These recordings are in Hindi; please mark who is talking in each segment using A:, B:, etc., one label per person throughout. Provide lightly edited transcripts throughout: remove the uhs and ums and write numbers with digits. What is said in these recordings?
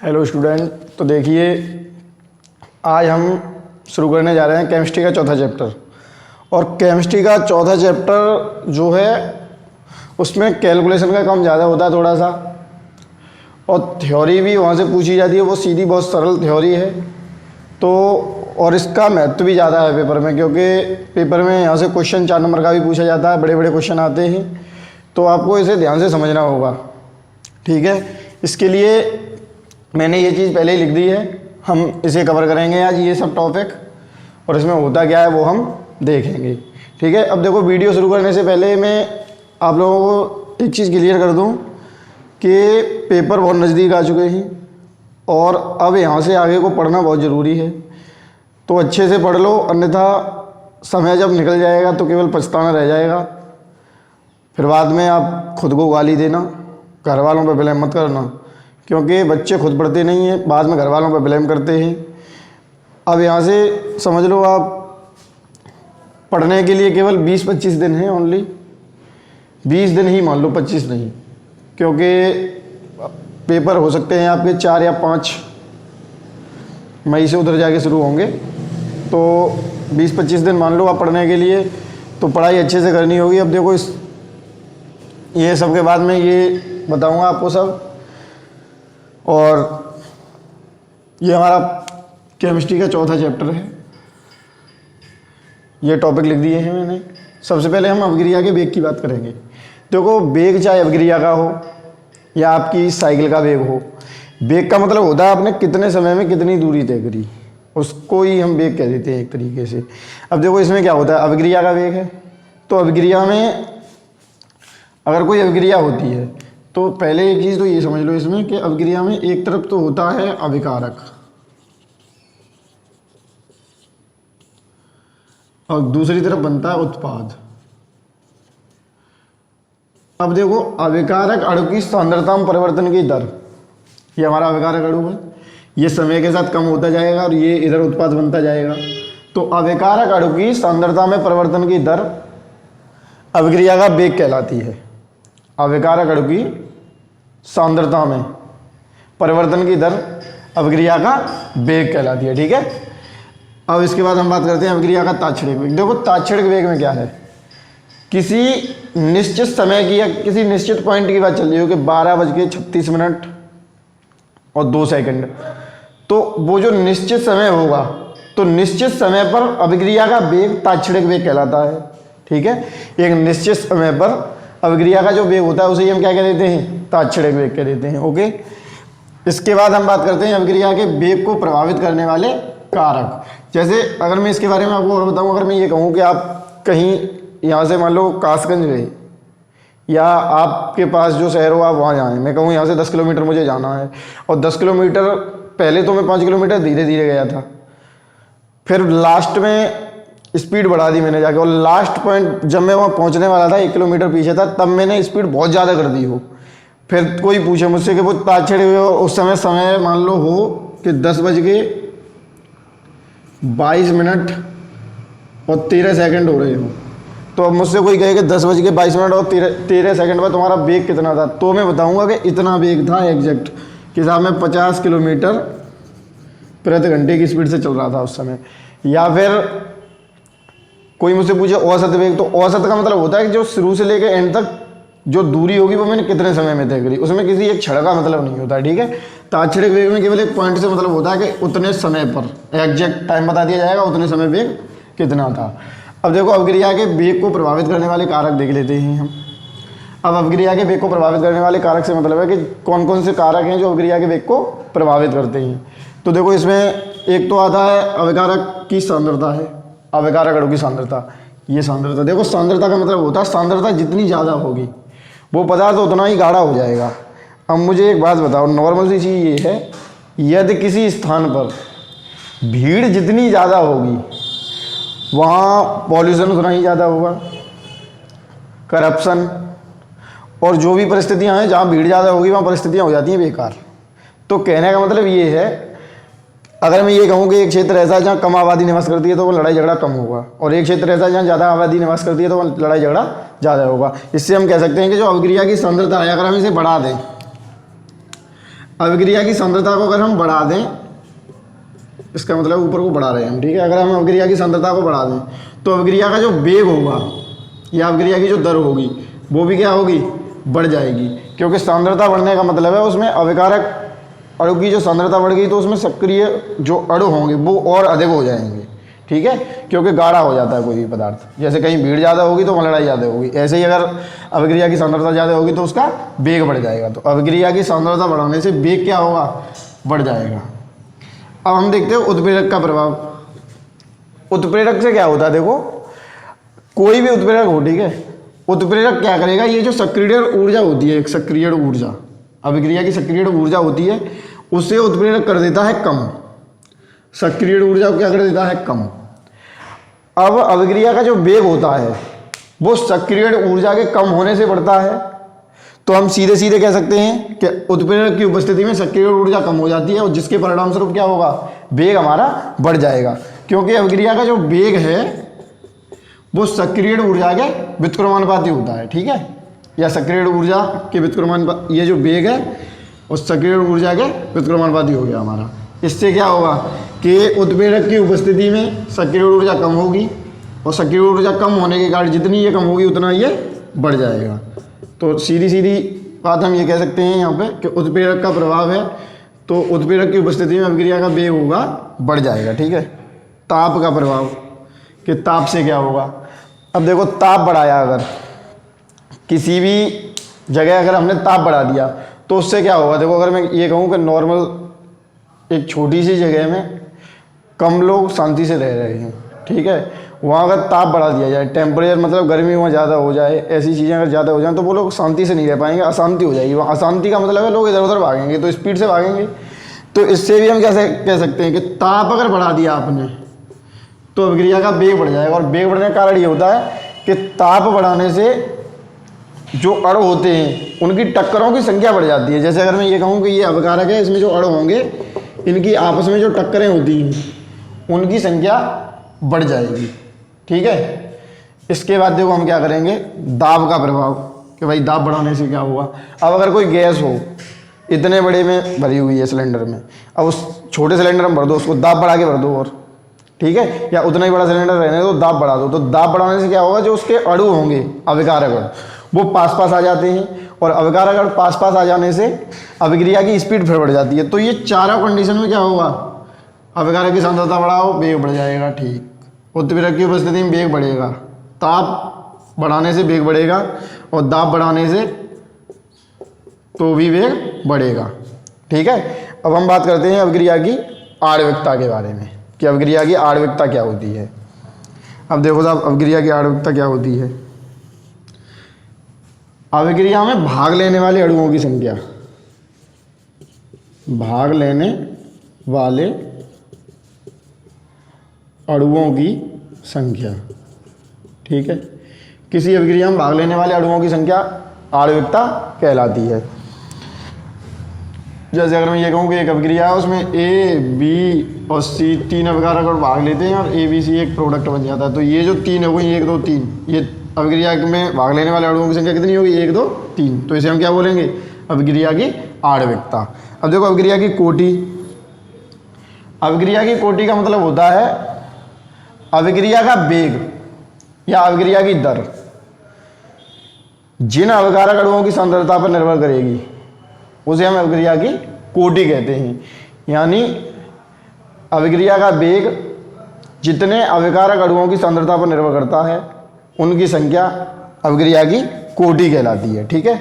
A: हेलो स्टूडेंट, तो देखिए आज हम शुरू करने जा रहे हैं केमिस्ट्री का चौथा चैप्टर। और केमिस्ट्री का चौथा चैप्टर जो है उसमें कैलकुलेशन का काम ज़्यादा होता है थोड़ा सा, और थ्योरी भी वहाँ से पूछी जाती है। वो सीधी बहुत सरल थ्योरी है तो, और इसका महत्व भी ज़्यादा है पेपर में, क्योंकि पेपर में यहाँ से क्वेश्चन 4 नंबर का भी पूछा जाता है, बड़े बड़े क्वेश्चन आते हैं, तो आपको इसे ध्यान से समझना होगा। ठीक है, इसके लिए मैंने ये चीज़ पहले ही लिख दी है, हम इसे कवर करेंगे आज ये सब टॉपिक, और इसमें होता क्या है वो हम देखेंगे। ठीक है, अब देखो वीडियो शुरू करने से पहले मैं आप लोगों को एक चीज़ क्लियर कर दूं कि पेपर बहुत नज़दीक आ चुके हैं और अब यहाँ से आगे को पढ़ना बहुत ज़रूरी है, तो अच्छे से पढ़ लो, अन्यथा समय जब निकल जाएगा तो केवल पछताना रह जाएगा। फिर बाद में आप खुद को गाली देना, घर वालों पर ब्लेम मत करना, क्योंकि बच्चे खुद पढ़ते नहीं हैं, बाद में घर वालों पर ब्लेम करते हैं। अब यहाँ से समझ लो आप पढ़ने के लिए केवल 20-25 दिन हैं, ओनली 20 दिन ही मान लो, 25 नहीं, क्योंकि पेपर हो सकते हैं आपके 4 या 5 मई से उधर जाके शुरू होंगे, तो 20-25 दिन मान लो आप पढ़ने के लिए, तो पढ़ाई अच्छे से करनी होगी। अब देखो ये सब के बाद में ये बताऊँगा आपको सब, और ये हमारा केमिस्ट्री का चौथा चैप्टर है, ये टॉपिक लिख दिए हैं मैंने। सबसे पहले हम अवक्रिया के वेग की बात करेंगे। देखो वेग चाहे अवक्रिया का हो या आपकी साइकिल का वेग हो, वेग का मतलब होता है आपने कितने समय में कितनी दूरी तय करी, उसको ही हम वेग कह देते हैं एक तरीके से। अब देखो इसमें क्या होता है, अवक्रिया का वेग है, तो अवक्रिया में अगर कोई अवक्रिया होती है तो पहले एक चीज़ तो ये समझ लो इसमें कि अवक्रिया में एक तरफ तो होता है अभिकारक और दूसरी तरफ बनता है उत्पाद। अब देखो अभिकारक अणु की सांद्रता में परिवर्तन की दर, ये हमारा अभिकारक अणु है, ये समय के साथ कम होता जाएगा और ये इधर उत्पाद बनता जाएगा। तो अभिकारक अणु की सांद्रता में परिवर्तन की दर अभिक्रिया का वेग कहलाती है। अभिकारक अणु की सांद्रता में परिवर्तन की दर अभिक्रिया का वेग कहलाती है। ठीक है, अब इसके बाद हम बात करते हैं अभिक्रिया का ताक्षणिक वेग। देखो ताक्षणिक वेग में क्या है, किसी निश्चित समय की या किसी निश्चित पॉइंट की बात चल रही हो कि 12:36 और 2 सेकंड, तो वो जो निश्चित समय होगा, तो निश्चित समय पर अभिक्रिया का वेग ताक्षणिक वेग कहलाता है। ठीक है, एक निश्चित समय पर अभिक्रिया का जो वेग होता है उसे हम क्या कह देते हैं, ताक्षणिक वेग कह देते हैं। ओके, इसके बाद हम बात करते हैं अभिक्रिया के वेग को प्रभावित करने वाले कारक। जैसे अगर मैं इसके बारे में आपको और बताऊं, अगर मैं ये कहूँ कि आप कहीं यहाँ से मान लो कासगंज गए, या आपके पास जो शहर हो आप वहाँ जाएँ, मैं कहूँ यहाँ से 10 किलोमीटर मुझे जाना है, और 10 किलोमीटर पहले तो मैं 5 किलोमीटर धीरे धीरे गया था, फिर लास्ट में स्पीड बढ़ा दी मैंने जाके, और लास्ट पॉइंट जब मैं वहाँ पहुँचने वाला था 1 किलोमीटर पीछे था, तब मैंने स्पीड बहुत ज़्यादा कर दी हो। फिर कोई पूछे मुझसे कि वो ताक्षणिक वेग उस समय मान लो हो कि 10:22 और 13 सेकंड हो रहे हो, तो अब मुझसे कोई कहे कि 10:22 और 13 सेकंड पर तुम्हारा वेग कितना था, तो मैं बताऊँगा कि इतना वेग था एग्जैक्ट, कि साहब मैं 50 किलोमीटर प्रति घंटे की स्पीड से चल रहा था उस समय। या फिर कोई मुझसे पूछे औसत वेग, तो औसत का मतलब होता है कि जो शुरू से लेकर एंड तक जो दूरी होगी वो मैंने कितने समय में तय करी, उसमें किसी एक क्षण का मतलब नहीं होता है। ठीक है, ताक्षणिक वेग में केवल एक पॉइंट से मतलब होता है कि उतने समय पर एग्जैक्ट टाइम बता दिया जाएगा, उतने समय वेग कितना था। अब देखो अभिक्रिया के वेग को प्रभावित करने वाले कारक देख लेते हैं हम। अब अभिक्रिया के वेग को प्रभावित करने वाले कारक से मतलब है कि कौन कौन से कारक हैं जो अभिक्रिया के वेग को प्रभावित करते हैं। तो देखो इसमें एक तो आता है अभिकारक की सांद्रता है, अभिकारक अणु की सांद्रता। ये सांद्रता, देखो सांद्रता का मतलब होता है सांद्रता जितनी ज़्यादा होगी वो पदार्थ उतना ही गाढ़ा हो जाएगा। अब मुझे एक बात बताओ, नॉर्मल सी चीज़ ये है, यदि किसी स्थान पर भीड़ जितनी ज़्यादा होगी वहाँ पॉल्यूशन उतना ही ज़्यादा होगा, करप्शन और जो भी परिस्थितियाँ हैं, जहाँ भीड़ ज़्यादा होगी वहाँ परिस्थितियाँ हो जाती हैं बेकार। तो कहने का मतलब ये है, अगर मैं ये कहूँ कि एक क्षेत्र ऐसा है जहाँ कम आबादी निवास करती है तो वो लड़ाई झगड़ा कम होगा, और एक क्षेत्र ऐसा है जहाँ ज़्यादा आबादी निवास करती है तो वो लड़ाई झगड़ा ज़्यादा होगा। इससे हम कह सकते हैं कि जो अभिक्रिया की सांद्रता है, अगर हम इसे बढ़ा दें, अभिक्रिया की सांद्रता को अगर हम बढ़ा दें, इसका मतलब ऊपर को बढ़ा रहे हैं हम, ठीक है। अगर हम अभिक्रिया की सांद्रता को बढ़ा दें तो अभिक्रिया का जो वेग होगा या अभिक्रिया की जो दर होगी वो भी क्या होगी, बढ़ जाएगी, क्योंकि सांद्रता बढ़ने का मतलब है उसमें अभिकारक अणु की जो सांद्रता बढ़ गई तो उसमें सक्रिय जो अणु होंगे वो और अधिक हो जाएंगे, ठीक है, क्योंकि गाढ़ा हो जाता है कोई भी पदार्थ। जैसे कहीं भीड़ ज़्यादा होगी तो लड़ाई ज़्यादा होगी, ऐसे ही अगर अभिक्रिया की सांद्रता ज़्यादा होगी तो उसका वेग बढ़ जाएगा। तो अभिक्रिया की सांद्रता बढ़ाने से वेग क्या होगा, बढ़ जाएगा। अब हम देखते हैं उत्प्रेरक का प्रभाव। उत्प्रेरक से क्या होता है, देखो कोई भी उत्प्रेरक हो, ठीक है, उत्प्रेरक क्या करेगा, ये जो सक्रियण ऊर्जा होती है, एक सक्रियण ऊर्जा, अभिक्रिया की सक्रियण ऊर्जा होती है, उससे उत्प्रेरक कर देता है कम, सक्रियण ऊर्जा को क्या कर देता है, कम। अब अभिक्रिया का जो वेग होता है वो सक्रियण ऊर्जा के कम होने से बढ़ता है। तो हम सीधे सीधे कह सकते हैं कि उत्प्रेरक की उपस्थिति में सक्रियण ऊर्जा कम हो जाती है और जिसके परिणाम स्वरूप क्या होगा, वेग हमारा बढ़ जाएगा, क्योंकि अभिक्रिया का जो वेग है वो सक्रियण ऊर्जा के व्युत्क्रमानुपाती होता है, ठीक है, या सक्रियण ऊर्जा के व्युत्क्रमानुपाती, ये जो वेग है उस सक्रियण ऊर्जा के व्युत्क्रमानुपाती हो गया हमारा। इससे क्या होगा कि उत्प्रेरक की उपस्थिति में सक्रियण ऊर्जा कम होगी और सक्रियण ऊर्जा कम होने के कारण जितनी ये कम होगी उतना ये बढ़ जाएगा। तो सीधी सीधी बात हम ये कह सकते हैं यहाँ पे कि उत्प्रेरक का प्रभाव है तो उत्प्रेरक की उपस्थिति में अभिक्रिया का वेग होगा, बढ़ जाएगा, ठीक है। ताप का प्रभाव, कि ताप से क्या होगा। अब देखो ताप बढ़ाया, अगर किसी भी जगह अगर हमने ताप बढ़ा दिया तो उससे क्या होगा, देखो अगर मैं ये कहूँ कि नॉर्मल एक छोटी सी जगह में कम लोग शांति से रह रहे हैं, ठीक है, वहाँ अगर ताप बढ़ा दिया जाए, टेम्परेचर मतलब गर्मी वहाँ ज़्यादा हो जाए, ऐसी चीज़ें अगर ज़्यादा हो जाएं तो वो लोग शांति से नहीं रह पाएंगे, अशांति हो जाएगी। वहाँ अशांति का मतलब है लोग इधर उधर भागेंगे, तो स्पीड से भागेंगे। तो इससे भी हम कैसे कह सकते हैं कि ताप अगर बढ़ा दिया आपने तो अभिक्रिया का वेग बढ़ जाएगा। और वेग बढ़ने का कारण ये होता है कि ताप बढ़ाने से जो अणु होते हैं उनकी टक्करों की संख्या बढ़ जाती है। जैसे अगर मैं ये कहूँ कि ये अभिकारक है, इसमें जो अणु होंगे इनकी आपस में जो टक्करें होती हैं उनकी संख्या बढ़ जाएगी, ठीक है। इसके बाद देखो हम क्या करेंगे, दाब का प्रभाव, कि भाई दाब बढ़ाने से क्या हुआ। अब अगर कोई गैस हो इतने बड़े में भरी हुई है सिलेंडर में, अब उस छोटे सिलेंडर में भर दो, उसको दाब बढ़ा के भर दो, और ठीक है, या उतना ही बड़ा सिलेंडर रहने दो, दाब बढ़ा दो। तो दाब बढ़ाने से क्या होगा, जो उसके अणु होंगे अभिकारक अणु वो पास पास आ जाते हैं, और अभिकारक अणु पास पास आ जाने से अभिक्रिया की स्पीड फिर बढ़ जाती है। तो ये चारों कंडीशन में क्या होगा, अभिकारक की सांद्रता बढ़ाओ वेग बढ़ जाएगा, ठीक। उत्प्रेरक की उपस्थिति में वेग बढ़ेगा, ताप बढ़ाने से वेग बढ़ेगा, और दाब बढ़ाने से तो भी वेग बढ़ेगा, ठीक है। अब हम बात करते हैं अभिक्रिया की आणविकता के बारे में, कि अभिक्रिया की आणविकता क्या होती है। अब देखो साहब, अभिक्रिया की आणविकता क्या होती है। अभिक्रिया में भाग लेने वाले अणुओं की संख्या, भाग लेने वाले अणुओं की संख्या, ठीक है। किसी अभिक्रिया में भाग लेने वाले अणुओं की संख्या आणविकता कहलाती है। जैसे अगर मैं ये कहूँ कि एक अभिक्रिया है उसमें ए, बी और सी तीन अभिकारक अणु भाग लेते हैं और ए, बी, सी एक प्रोडक्ट बन जाता है। तो ये जो तीन हो गई, 1, 2, 3, ये अभिक्रिया में भाग लेने वाले अणुओं की संख्या कितनी होगी, 1, 2, 3। तो इसे हम क्या बोलेंगे, अभिक्रिया की आणविकता। अब देखो अभिक्रिया की कोटि, अभिक्रिया की कोटि का मतलब होता है अभिक्रिया का वेग या अभिक्रिया की दर जिन अभिकारक अणुओं की सांद्रता पर निर्भर करेगी उसे हम अभिक्रिया की कोटि कहते हैं। यानी अभिक्रिया का वेग जितने अभिकारक अणुओं की सांद्रता पर निर्भर करता है उनकी संख्या अभिक्रिया की कोटि कहलाती है, ठीक है।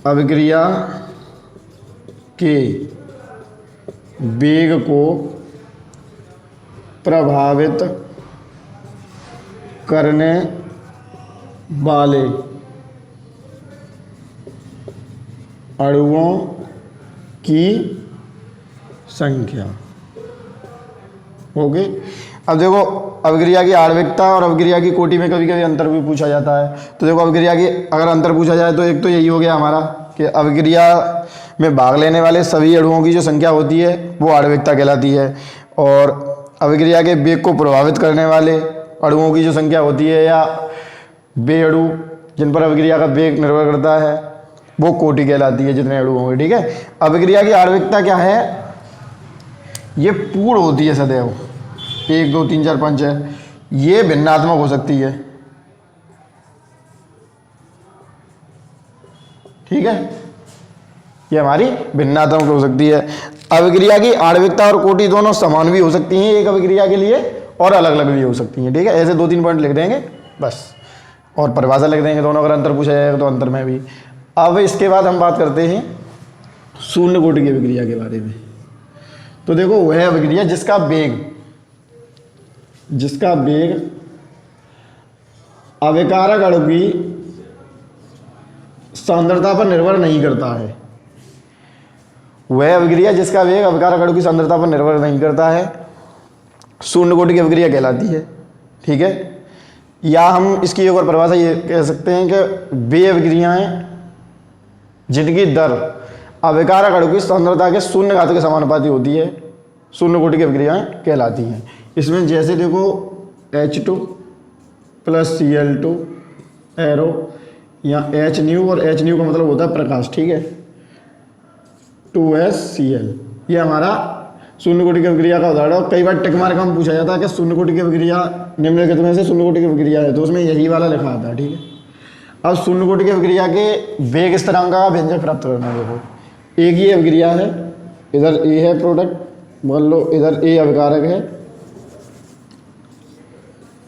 A: अभिक्रिया के वेग को प्रभावित करने वाले अणुओं की संख्या, ओके। अब देखो अभिक्रिया की आणविकता और अभिक्रिया की कोटि में कभी कभी अंतर भी पूछा जाता है। तो देखो अभिक्रिया की अगर अंतर पूछा जाए तो एक तो यही हो गया हमारा कि अभिक्रिया में भाग लेने वाले सभी अणुओं की जो संख्या होती है वो आणविकता कहलाती है, और अभिक्रिया के वेग को प्रभावित करने वाले अणुओं की जो संख्या होती है या वे अणु जिन पर अभिक्रिया का वेग निर्भर करता है वो कोटि कहलाती है, जितने अणु होंगे। ठीक है, अभिक्रिया की आणविकता क्या है, ये पूर्ण होती है सदैव, 1 2 3 4 5 है, ये भिन्नात्मक हो सकती है। ठीक है, ये हमारी भिन्नात्मक हो सकती है। अभिक्रिया की आणविकता और कोटि दोनों समान भी हो सकती हैं एक अभिक्रिया के लिए, और अलग अलग भी हो सकती हैं। ठीक है, ऐसे 2 3 पॉइंट लिख देंगे बस, और परिभाषा लिख देंगे दोनों। अगर अंतर पूछा जाएगा तो अंतर में भी। अब इसके बाद हम बात करते हैं शून्य कोटि की अभिक्रिया के बारे में। तो देखो, वह अभिक्रिया जिसका वेग अभिकारक अणु की सांद्रता पर निर्भर नहीं करता है। वह अभिक्रिया जिसका वेग अभिकारक अणु की सांद्रता पर निर्भर नहीं करता है, शून्य कोटि की अभिक्रिया कहलाती है। ठीक है, या हम इसकी एक और परिभाषा ये कह सकते हैं कि वे अभिक्रियाएं जिनकी दर अभिकारक अणु की सांद्रता के शून्य घात के समानुपाती होती है, शून्य कोटि की अभिक्रियाएं कहलाती हैं। इसमें जैसे देखो H2 + Cl2 एरो, या H न्यू, और H न्यू का मतलब होता है प्रकाश। ठीक है, 2SCl, ये हमारा शून्य कोटि की अभिक्रिया का उदाहरण है। कई बार टिक मार का हम पूछा जाता है कि शून्य कोटि की अभिक्रिया निम्नलिखित में से शून्य कोटि की अभिक्रिया है, तो उसमें यही वाला लिखा आता है। ठीक है, अब शून्य कोटि की अभिक्रिया के वेग स्थिरांक का व्यंजक प्राप्त करना है। देखो, एक ही अभिक्रिया है, इधर ए है प्रोडक्ट, मान लो इधर ए अभिकारक है,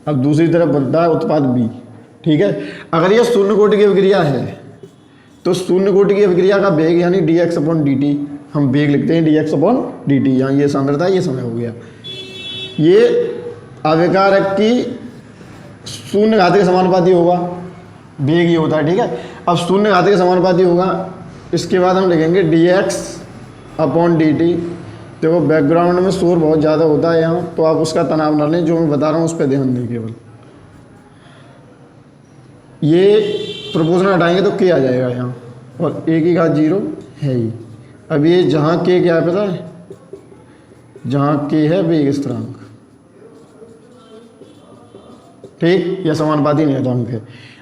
A: अब दूसरी तरफ बनता है उत्पाद बी। ठीक है, अगर ये शून्य कोटि की अभिक्रिया है तो शून्य कोटि की अभिक्रिया का वेग यानी dx/dt, हम वेग लिखते हैं dx/dt, यहाँ ये सांद्रता, ये समय हो गया। ये अभिकारक की शून्य घात के समानुपाती होगा, वेग ये होता है। ठीक है, अब शून्य घात के समानुपाती होगा, इसके बाद हम लिखेंगे dx/dt। देखो, बैकग्राउंड में शोर बहुत ज़्यादा होता है यहाँ, तो आप उसका तनाव न लें, जो मैं बता रहा हूँ उस पर ध्यान दें केवल। ये प्रोपोर्शनल हटाएंगे तो k आ जाएगा यहाँ, और a की घात 0 है ही। अब ये जहाँ k क्या है पता है, जहाँ k है वेग स्थिरांक। ठीक, यह समानुपाती नियतांक है।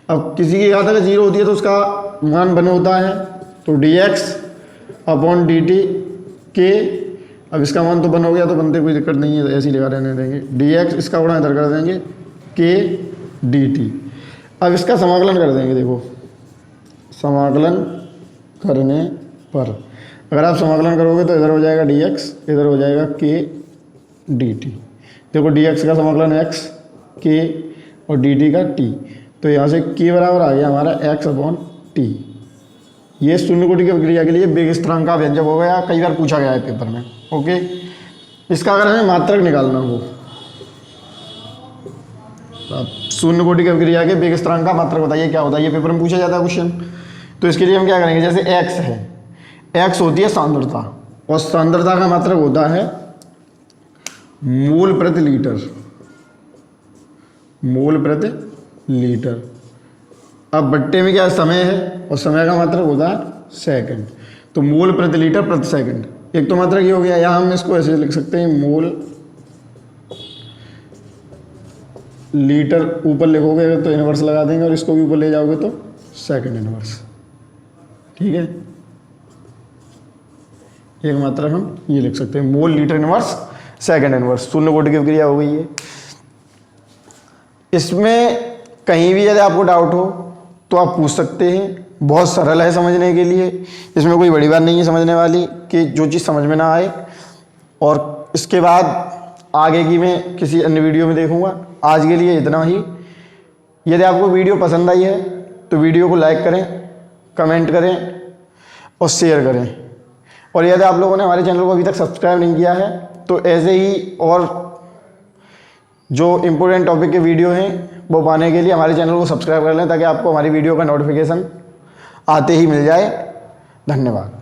A: अब किसी की घात अगर 0 होती है तो उसका मान बन होता है, तो dx/dt k, अब इसका मान तो बन हो गया, तो बनते कोई दिक्कत नहीं है, ऐसे ही लगा रहने देंगे। dx, इसका गुणा इधर कर देंगे k dt। अब इसका समाकलन कर देंगे। देखो, समाकलन करने पर अगर आप समाकलन करोगे तो इधर हो जाएगा dx, इधर हो जाएगा k dt। देखो, dx का समाकलन x, k और dt का t, तो यहाँ से k बराबर आ गया हमारा x/t। ये शून्य कोटि की अभिक्रिया के लिए वेग स्थिरांक का व्यंजक हो गया, कई बार पूछा गया है पेपर में। ओके, इसका अगर हमें मात्रक निकालना हो, शून्य कोटि की अभिक्रिया के वेग स्थिरांक का मात्रक बताइए क्या होता है, ये पेपर में पूछा जाता है क्वेश्चन। तो इसके लिए हम क्या करेंगे, जैसे x है, x होती है सांद्रता, और सांद्रता का मात्रक होता है मोल प्रति लीटर, मोल प्रति लीटर। अब बट्टे में क्या समय है, और समय का मात्रक होता है सेकंड, तो मोल प्रति लीटर प्रति सेकंड। एक तो मात्रक ये हो गया, या हम इसको ऐसे लिख सकते हैं, मोल लीटर ऊपर लिखोगे तो इनवर्स लगा देंगे, और इसको भी ऊपर ले जाओगे तो सेकंड इनवर्स। ठीक है, एक मात्रक हम ये लिख सकते हैं, mole litre inverse second inverse. शून्य कोटि की अभिक्रिया हो गई है। इसमें कहीं भी यदि आपको डाउट हो तो आप पूछ सकते हैं, बहुत सरल है समझने के लिए, इसमें कोई बड़ी बात नहीं है समझने वाली, कि जो चीज़ समझ में ना आए। और इसके बाद आगे की मैं किसी अन्य वीडियो में देखूंगा। आज के लिए इतना ही। यदि आपको वीडियो पसंद आई है तो वीडियो को लाइक करें, कमेंट करें और शेयर करें। और यदि आप लोगों ने हमारे चैनल को अभी तक सब्सक्राइब नहीं किया है तो ऐसे ही और जो इम्पोर्टेंट टॉपिक के वीडियो हैं वो पाने के लिए हमारे चैनल को सब्सक्राइब कर लें, ताकि आपको हमारी वीडियो का नोटिफिकेशन आते ही मिल जाए। धन्यवाद।